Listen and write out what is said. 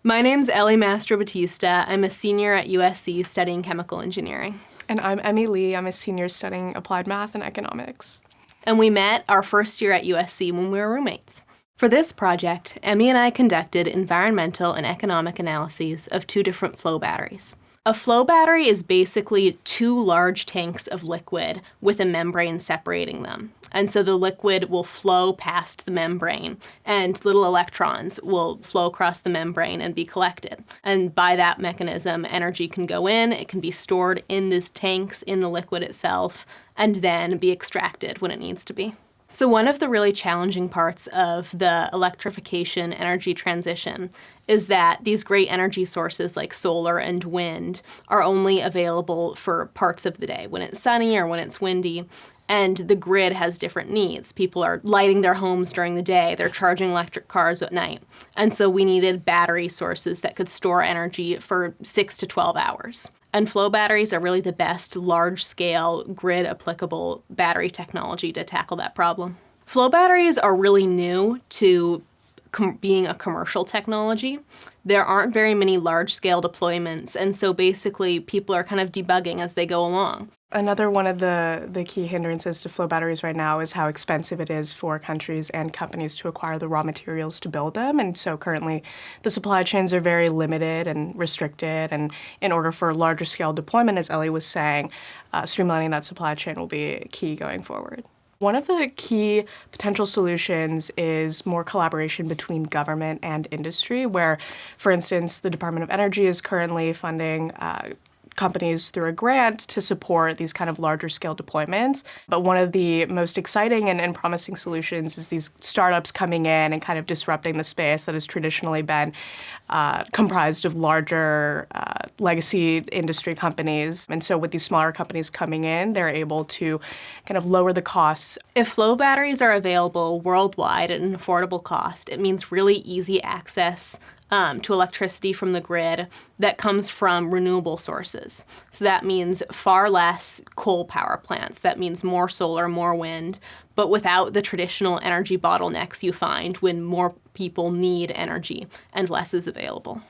My name's Ellie Mastrobattista. I'm a senior at USC studying chemical engineering. And I'm Emy Lee. I'm a senior studying applied math and economics. And we met our first year at USC when we were roommates. For this project, Emy and I conducted environmental and economic analyses of two different flow batteries. A flow battery is basically two large tanks of liquid with a membrane separating them. And so the liquid will flow past the membrane, and little electrons will flow across the membrane and be collected. And by that mechanism, energy can go in, it can be stored in these tanks in the liquid itself, and then be extracted when it needs to be. So one of the really challenging parts of the electrification energy transition is that these great energy sources like solar and wind are only available for parts of the day, when it's sunny or when it's windy. And the grid has different needs. People are lighting their homes during the day, they're charging electric cars at night. And so we needed battery sources that could store energy for 6 to 12 hours. And flow batteries are really the best large-scale, grid-applicable battery technology to tackle that problem. Flow batteries are really new to being a commercial technology. There aren't very many large-scale deployments, and so basically people are kind of debugging as they go along. Another one of the key hindrances to flow batteries right now is how expensive it is for countries and companies to acquire the raw materials to build them. And so currently the supply chains are very limited and restricted. And in order for larger scale deployment, as Ellie was saying, streamlining that supply chain will be key going forward. One of the key potential solutions is more collaboration between government and industry, where, for instance, the Department of Energy is currently funding companies through a grant to support these kind of larger scale deployments. But one of the most exciting and promising solutions is these startups coming in and kind of disrupting the space that has traditionally been comprised of larger legacy industry companies. And so with these smaller companies coming in, they're able to kind of lower the costs. If flow batteries are available worldwide at an affordable cost, it means really easy access to electricity from the grid that comes from renewable sources. So that means far less coal power plants. That means more solar, more wind, but without the traditional energy bottlenecks you find when more people need energy and less is available.